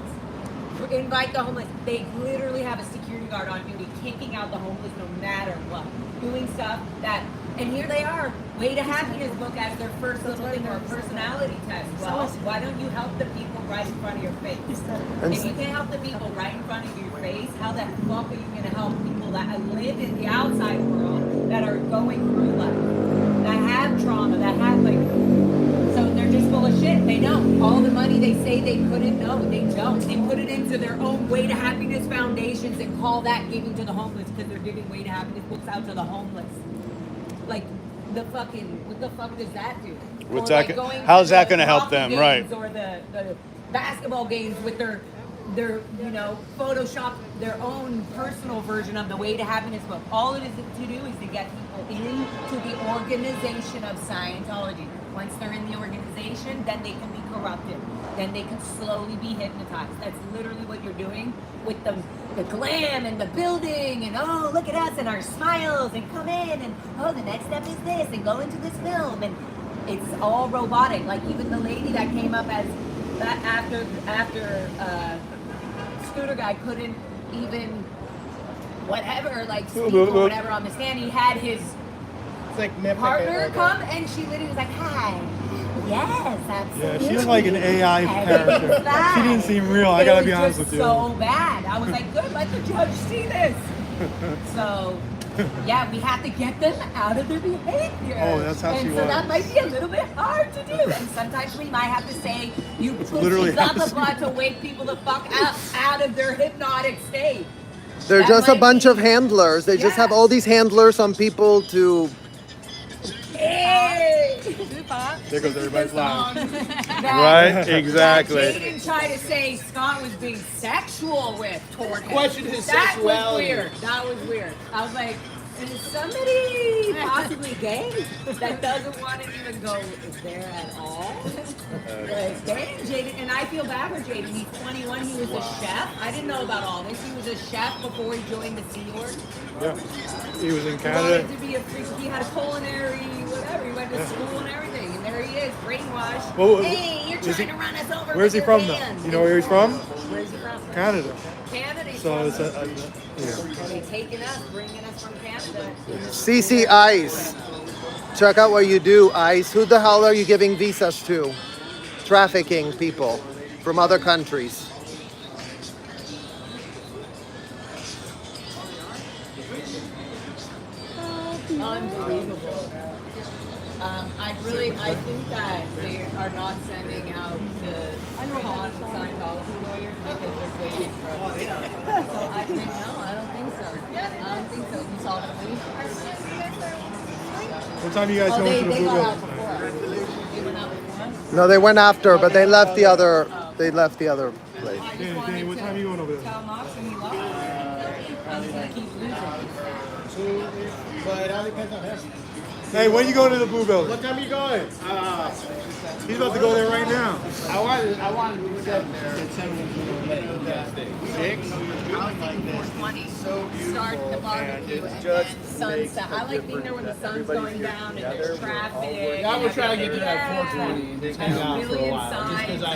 Invite the homeless. They literally have a security guard on duty, kicking out the homeless no matter what. Doing stuff that, and here they are, Way to Happiness book as their first little thing or a personality test. Well, why don't you help the people right in front of your face? If you can't help the people right in front of your face, how the fuck are you going to help people that live in the outside world, that are going through life, that have trauma, that have so they're just full of shit. They know. All the money they say they couldn't know, they don't. They put it into their own Way to Happiness foundations and call that giving to the homeless because they're giving Way to Happiness books out to the homeless. Like, what the fuck does that do? What's Or that like go- going how's to that the gonna help hockey them, games right. Or the basketball games with their Photoshop their own personal version of the Way to Happiness book. All it is to do is to get people into the organization of Scientology. Once they're in the organization, then they can be corrupted. Then they can slowly be hypnotized. That's literally what you're doing with the glam and the building and oh, look at us and our smiles and come in and oh, the next step is this and go into this film and it's all robotic. Like even the lady that came up as after Scooter guy couldn't even whatever, like speak or whatever on the stand. He had his It's like nitpicking. partner like come, and she literally was like, "Hi, yes, absolutely." Yeah, she was like an AI character. Exactly. She didn't seem real. I gotta be honest It was with just you. so bad. I was like, "Good, let the judge see this." So, yeah, we have to get them out of their behavior. Oh, that's how she and so was. that might be a little bit hard to do. And sometimes we might have to say, "You literally pussies up how a butt to wake people the fuck up out of their hypnotic state." They're That just a might bunch be- of handlers. They just have Yes. all these handlers on people to. Hey! There goes everybody's laugh. That- Right? Exactly. Jaden tried to say Scott was being sexual toward him. Question his That sexuality. was weird. That was weird. I was like, is somebody possibly gay that doesn't want to even go there at all? Like, dang, Jaden. And I feel bad for Jaden. He's 21. He was a chef. I didn't know about all this. He was a chef before he joined the Sea Org. Yeah. He was in He Canada. wanted to be a freak. He had a culinary, whatever. He went to school and everything. And there he is, brainwashed. Well, Hey, you're is trying he- to run us over. Where's he with your from though? hand. You know where he's from? Where's he from? Canada. Canada. He's So from. it's They're taking us, bringing us from Canada. CC ICE. Check out what you do, ICE. Who the hell are you giving visas to? Trafficking people from other countries. Unbelievable. I think that they are not sending out the Scientology lawyers because they're waiting for us. So I think, no, I don't think so. I don't think so. You saw the police? What time are you guys Oh, going they to the Blue got out Building? before us. They went out before us. No, they went after, but they left the other. They left the other place. I just Danny, wanted Danny, what to time are you going over there? Tell Moxon he lost. I was going to keep losing. But it all depends on him. Hey, when you going to the Blue Building? What time are you going? He's about to go there right now. I wanted to set I was thinking 420. Start the barbecue and just then sunset. I like being there when the sun's going down and there's traffic. Yeah, I was trying to get to Yeah. that 420 and just hang out for a Really while. Just because I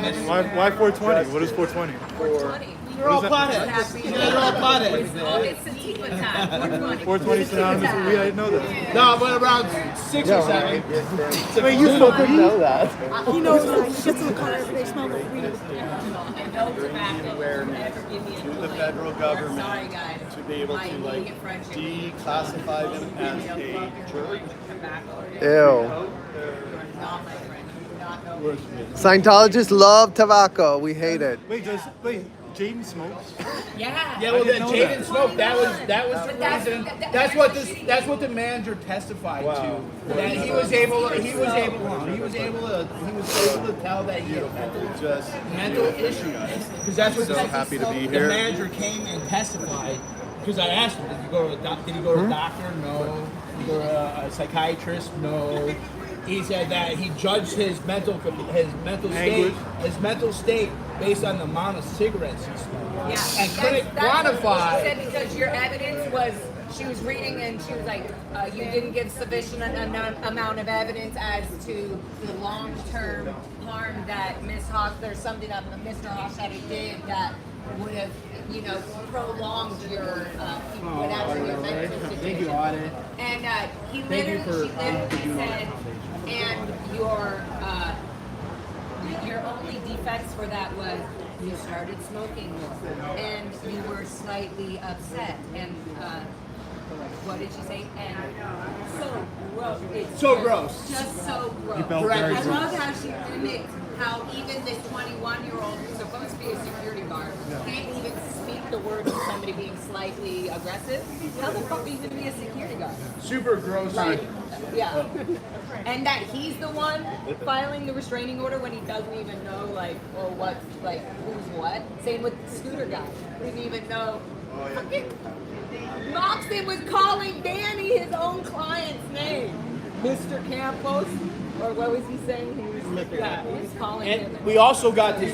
missed. Why 420? What is 420? 420. You're all What is potheads. Happy. You're all potheads. Oh, it's sativa time. 420. 420 synonymous with weed? I didn't know that. No, but around 6 or 7. I mean, you smoke weed? know that. He knows that. He gets in the car every day smelling like weed. And no tobacco. Never give me a To the complaint. federal government Sorry, guys. to be able My to immediate friendship. declassify them as a jury. Tobacco. Ew. Not my friend. You do not know. Scientologists love tobacco. We hate it. Wait, Jaden smokes? Yeah. Yeah, well, then know Jaden that. smoked. That was the But that's- reason. that- That's what the manager testified to. That he was able to tell that he had mental issues. Because that's what So happy to be the here. manager came and testified. Because I asked him, did he go to a doctor? No. Did he go to a psychiatrist? No. He said that he judged his mental state based on the amount of cigarettes he smoked. Yeah. And couldn't That's what quantify. she said because your evidence was, she was reading and she was like, you didn't give sufficient amount of evidence as to the long-term harm that Ms. Hawk, there's something that Mr. Hochstetter did that would have, prolonged your, whatever your mental Thank you, situation. Audit. And he Thank you literally, for she literally doing all said, that and your only defects for that was you started smoking more and you were slightly upset and what did she say? And so gross. It's So just- gross. Just so gross. felt very I gross. love how she mimicked how even this 21-year-old who's supposed to be a security guard can't even speak the words of somebody being slightly aggressive. How the fuck are you gonna be a security guard? Super gross. Like, yeah. And that he's the one filing the restraining order when he doesn't even know, who's what. Same with the scooter guy. Didn't even know. Fucking Moxon was calling Danny his own client's name. Mr. Campos. Or what was he saying? He was calling him. And we also got the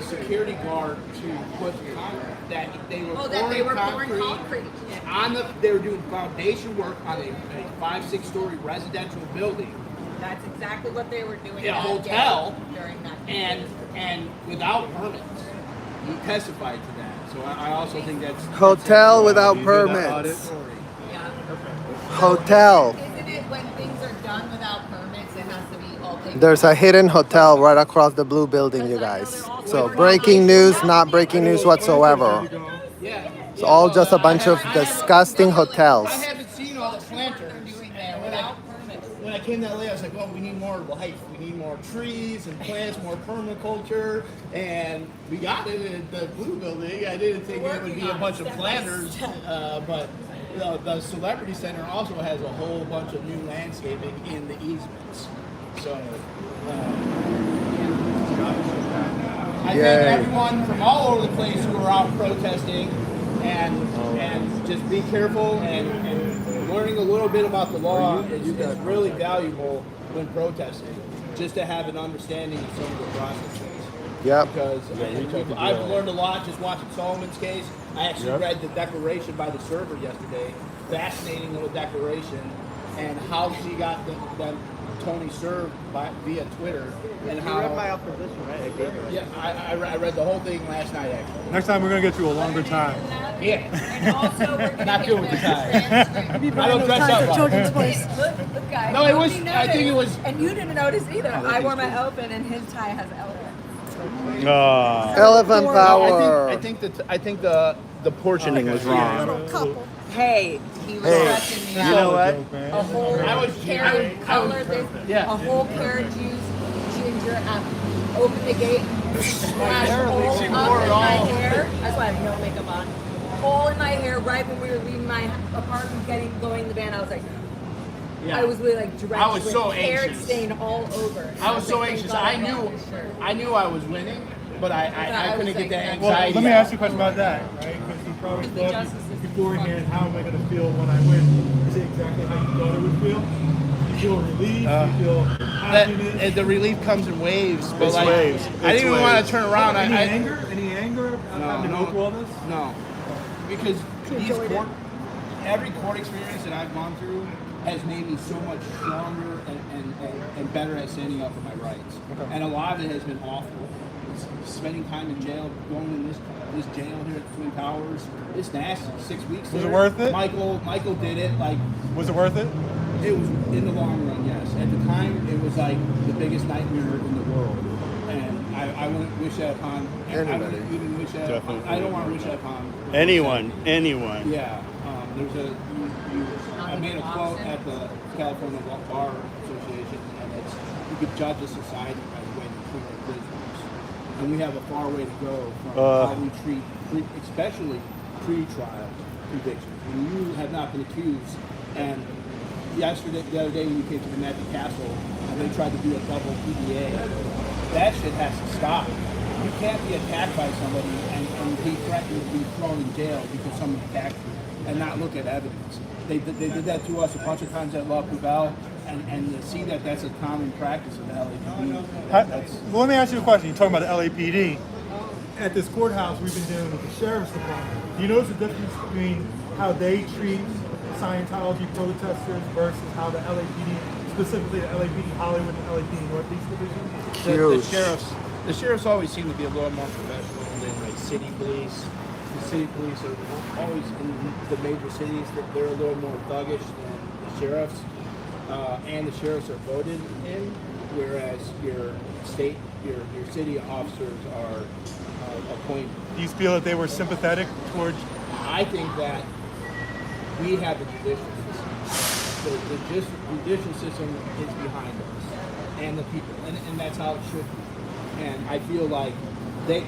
security guard to put that they were pouring concrete. And they were doing foundation work on a 5-6 story residential building. That's exactly what they were doing. In a that hotel, day during that. and without permits. he testified to that. So I also think that's Hotel without You do that permits. Yeah. Hotel. Isn't it when things are done without permits, it has to be all taken There's off? a hidden hotel right across the blue building, you guys. So breaking news, not breaking news whatsoever. Yeah. It's all just a bunch of disgusting hotels. I haven't seen all the planters. And when I came to LA, I was like, well, we need more life. We need more trees and plants, more permaculture. And we got it at the Blue Building. I didn't think it would be a bunch of planters. But the Celebrity Center also has a whole bunch of new landscaping in the easements. So I Yay. thank everyone from all over the place who are out protesting and just be careful and learning a little bit about the law is really valuable when protesting, just to have an understanding of some of the processes. Yep. Because I've learned a lot just watching Solomon's case. I actually read the declaration by the server yesterday. Fascinating little declaration, and how she got them Tony served via Twitter, and You how read my opposition, right? I gave it. yeah, I read the whole thing last night actually. Next time we're gonna get you a longer time. Yeah, And also, we're gonna not get good with the the time. transcript. I don't dress Time up for right. children's place. Look, guys. No, it was- nobody I think it noticed. was- And you didn't notice either. I wore my elephant, and his tie has elephant. Elephant power. I think the portioning was wrong. Little couple. Hey, he was Hey. stressing me You out. know what? A whole carrot color, Yeah. a whole carrot juice, ginger apple. Open the gate, splash hole She up wore in it my all. hair. That's why I have no makeup on. Hole in my hair right when we were leaving my apartment, going in the van. I was like, I was really like drenched I was with so carrot anxious. stain all over. I was so like, anxious. thank I God knew got this shirt. I was winning, but I I couldn't was get that like, Well, anxiety. let me out. ask you a question about that, right? Because you probably The thought justice system. beforehand, how am I going to feel when I win? Is it exactly how you thought it would feel? You feel relief? You feel happiness? The relief comes in waves, but It's like waves. I It's didn't even want waves. to turn around. Any I, anger? Any anger having to go through all this? No, because these enjoyed it. every court experience that I've gone through has made me so much stronger and better at standing up for my rights. Okay. And a lot of it has been awful. Spending time in jail, going in this jail here at the Twin Towers, it's nasty. 6 weeks. Was it there. worth it? Michael did it. Like Was it worth it? it was in the long run, yes. At the time, it was like the biggest nightmare in the world, and I wouldn't wish that upon Anybody. I wouldn't even wish that. Definitely. I don't want to wish that upon Anyone. Yeah, there's I made a quote at the California Bar Association, and it's you could judge a society by the way they treat their prisoners, and we have a far way to go from how we treat, especially pre-trial convictions. When you have not been accused, and the other day when you came to the Magic Castle, and they tried to do a double PDA, that shit has to stop. You can't be attacked by somebody and be threatened to be thrown in jail because someone attacked you and not look at evidence. They did that to us a bunch of times at La Poubelle, and to see that that's a common practice of the LAPD. Well, let me ask you a question. You're talking about the LAPD. At this courthouse, we've been dealing with the sheriff's department. Do you notice the difference between how they treat Scientology protesters versus how the LAPD, specifically the LAPD Hollywood and LAPD Northeast Division? The sheriffs always seem to be a little more professional than like city police. The city police are always in the major cities. They're a little more thuggish than the sheriffs, and the sheriffs are voted in, whereas your city officers are appointed. Do you feel that they were sympathetic towards? I think that we have the judicial system. The judicial system is behind us and the people, and that's how it should be. And I feel like that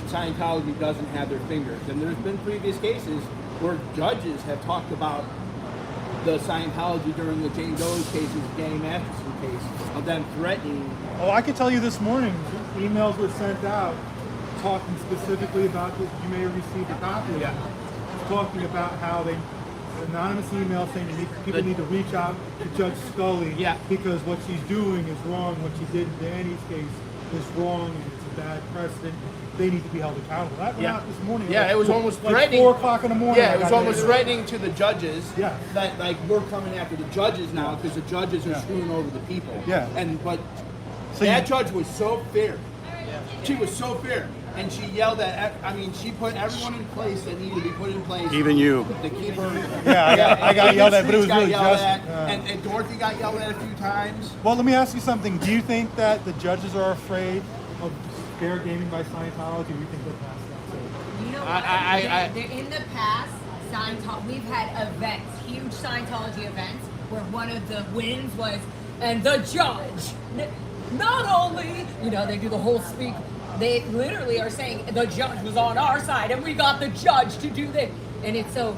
Scientology doesn't have their fingers. And there's been previous cases where judges have talked about the Scientology during the Jane Doe's cases, Gary Masterson case, of them threatening. Oh, I could tell you this morning, emails were sent out talking specifically about this. You may have received a copy of it. Talking about how they anonymous email saying that people need to reach out to Judge Scully because what she's doing is wrong. What she did in Danny's case is wrong, and it's a bad precedent. They need to be held accountable. That went out this morning. Yeah, it was almost like threatening. 4 o'clock in the morning. Yeah, I it was got almost it. threatening to the judges. Yeah. That like we're coming after the judges now because the judges are screwing over the people. Yeah. But So that judge was so fair. She was so fair. and she yelled at. I mean, she put everyone in place that needed to be put in place. Even you. To keep her. Yeah, I got yelled at, but it was Got really yelled just. at, and Dorothy got yelled at a few times. Well, let me ask you something. Do you think that the judges are afraid of fair gaming by Scientology? We can get past that. So. You know what? In the past, we've had events, huge Scientology events, where one of the wins was, and the judge, not only, they do the whole speak, they literally are saying the judge was on our side, and we got the judge to do this. And it's so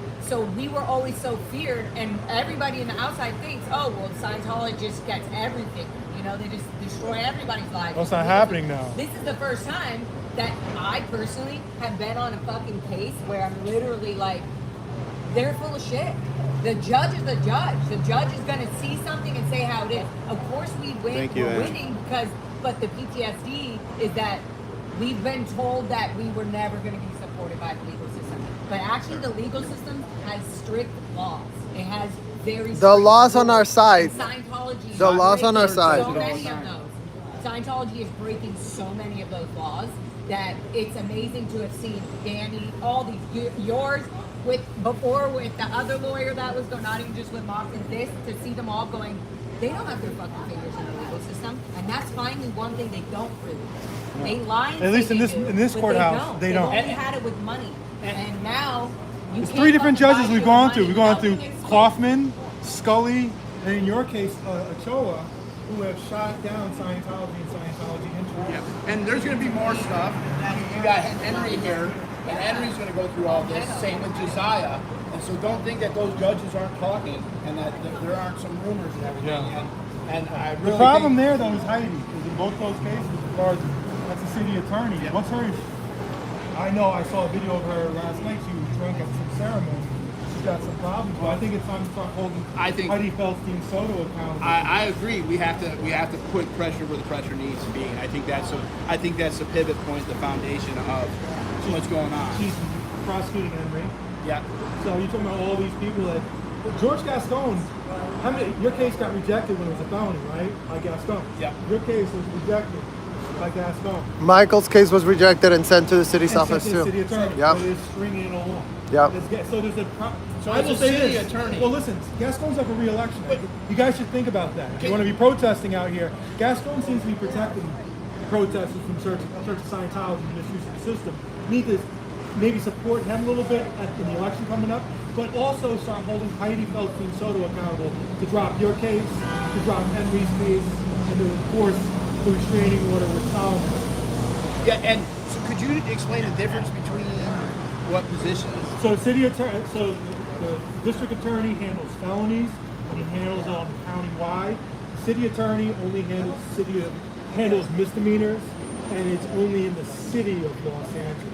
we were always so feared, and everybody in the outside thinks, oh, well, Scientologist gets everything. They just destroy everybody's life. Well, it's not happening now. This is the first time that I personally have been on a fucking case where I'm literally like, they're full of shit. The judge is the judge. The judge is going to see something and say how it is. Of course we win. Thank you, We're Ann. winning but the PTSD is that we've been told that we were never going to be supported by the legal system. But actually the legal system has strict laws. It has very The strict laws on rules. our side. And Scientology is The laws on our breaking side. So many of those. Scientology is breaking so many of those laws that it's amazing to have seen Danny, all these, yours, with the other lawyer that was going, not even just with Moxon, to see them all going, they don't have their fucking fingers in the legal system, and that's finally one thing they don't really. They lie and At say least in they this- do, in this but courthouse, they They've don't. only had it with money, and now you There's can't 3 different fucking judges buy we've shit gone with through. money We've gone without through being Kaufman, Scully, and in your case, Ochoa, who have shot down Scientology and Scientology interests. Yeah. And there's going to be more stuff. You got Henry here, and Henry's going to go through all this. Same with Josiah. And so don't think that those judges aren't talking, and that there aren't some rumors and everything. Yeah. And I really The problem think, there, though, is Heidi, because in both those cases, as far as that's the city attorney. Yeah. What's her? I know I saw a video of her last night. She was drunk at some ceremony. She's got some problems, but I think it's time to start holding Heidi Feldstein Soto accountable. I agree. We have to put pressure where the pressure needs to be. And I think that's the pivot point, the foundation of what's going on. She's prosecuting Henry. Yeah. So you're talking about all these people that George Gascon. Your case got rejected when it was a felony, right? By Gascon. Yeah. Your case was rejected by Gascon. Michael's case was rejected and sent to the city's And office sent to the too. city attorney. Yep. So it's stringing it along. Yep. So there's a. So I as will a say city this. attorney- Well, listen, Gascon's up for re-election. You guys should think about that. If you want to be protesting out here, Gascon seems to be protecting protesters from Church of Scientology and misuse of the system. Need to maybe support him a little bit in the election coming up, but also start holding Heidi Feldstein Soto accountable to drop your case, to drop Henry's case, and to enforce the restraining order with Solomon. Yeah. And so could you explain the difference between what positions? So city attorney, so the district attorney handles felonies, and he handles them county-wide. City attorney only handles misdemeanors, and it's only in the city of Los Angeles.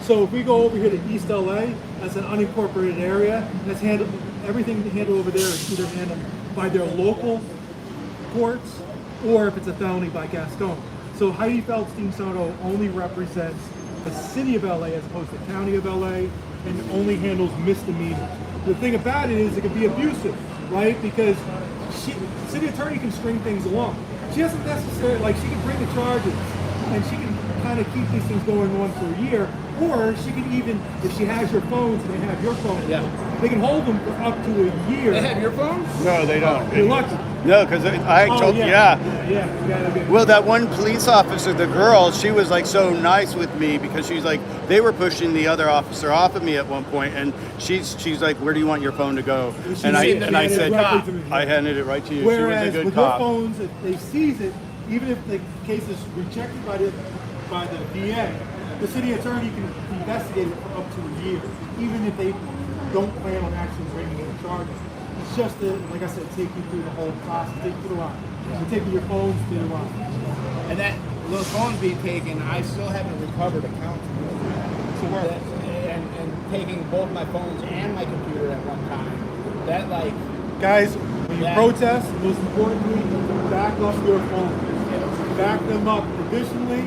So if we go over here to East LA, that's an unincorporated area. That's handled. Everything handled over there is either handled by their local courts, or if it's a felony, by Gascon. So Heidi Feldstein Soto only represents the city of LA as opposed to the county of LA, and only handles misdemeanors. The thing about it is it can be abusive, right? Because city attorney can string things along. She doesn't necessarily, she can bring the charges, and she can kind of keep these things going on for a year, or she can even, if she has your phones and they have your phone, they can hold them for up to a year. They have your phones? No, they don't. You're lucky. No, because I told Yeah, you gotta get Well, that one police officer, the girl, she was like so nice with me because she's like, they were pushing the other officer off of me at one point, and she's like, where do you want your phone to go? And I said, I handed it right to you. Whereas she was a good with cop. your phones, if they seize it, even if the case is rejected by the DA, the city attorney can investigate it for up to a year, even if they don't plan on actually bringing any charges. It's just to, like I said, take you through the whole process, take you through the line. We're taking your phones to the line. And that those phones being taken, I still haven't recovered accounts. So where? And taking both my phones and my computer at one time. That Guys, when you protest, most importantly, back up your phones. Back them up. Additionally,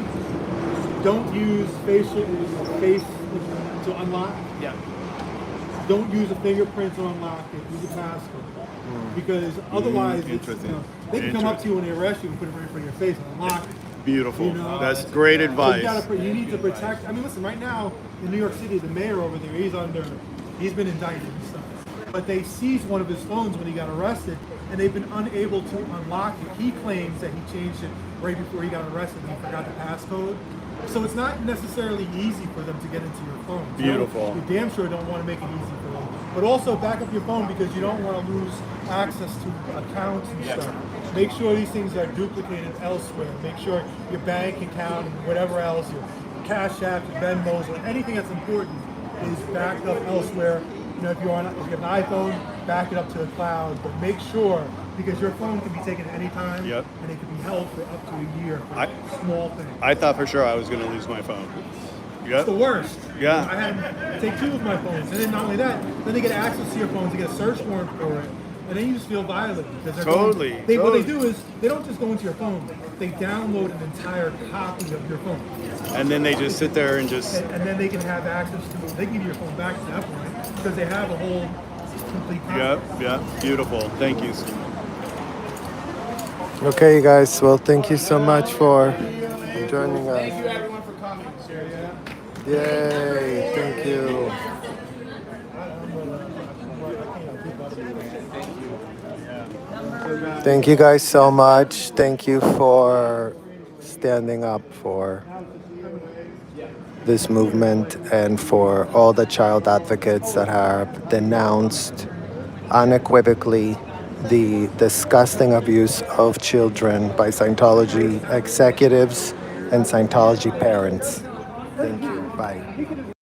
don't use face to unlock. Yeah. Don't use a fingerprint to unlock it. Use a passcode. Because otherwise, it's, Interesting. they can come up to you when they arrest you and put it right in front of your face and unlock it. beautiful. You know, That's great so advice. you need to protect. I mean, listen. Right now in New York City, the mayor over there, he's been indicted and stuff. But they seized one of his phones when he got arrested, and they've been unable to unlock it. He claims that he changed it right before he got arrested and he forgot the passcode. So it's not necessarily easy for them to get into your phone. So Beautiful. you damn sure don't want to make it easy for them. But also back up your phone because you don't want to lose access to accounts and stuff. Make sure these things are duplicated elsewhere. Make sure your bank account and whatever else, your Cash App, your Venmos, or anything that's important is backed up elsewhere. You know, if you have an iPhone, back it up to the cloud, but make sure, because your phone can be taken at any time, Yep. and it can be held for up to a year for small things. I thought for sure I was going to lose my phone. It's Yep. the worst. Yeah. I had to take 2 of my phones, and then not only that, then they get access to your phones, they get a search warrant for it, and then you just feel violated because they're Totally, What totally. they do is they don't just go into your phone; they download an entire copy of your phone, And then they just sit there and just. and then they can have access to. They can give you your phone back at that point because they have a whole complete copy. Yep. Beautiful. Thank you. Okay, you guys. Well, thank you so much for joining Thank us. you everyone for coming. Yay! Thank you. Thank you guys so much. Thank you for standing up for this movement and for all the child advocates that have denounced unequivocally the disgusting abuse of children by Scientology executives and Scientology parents. Thank you. Bye.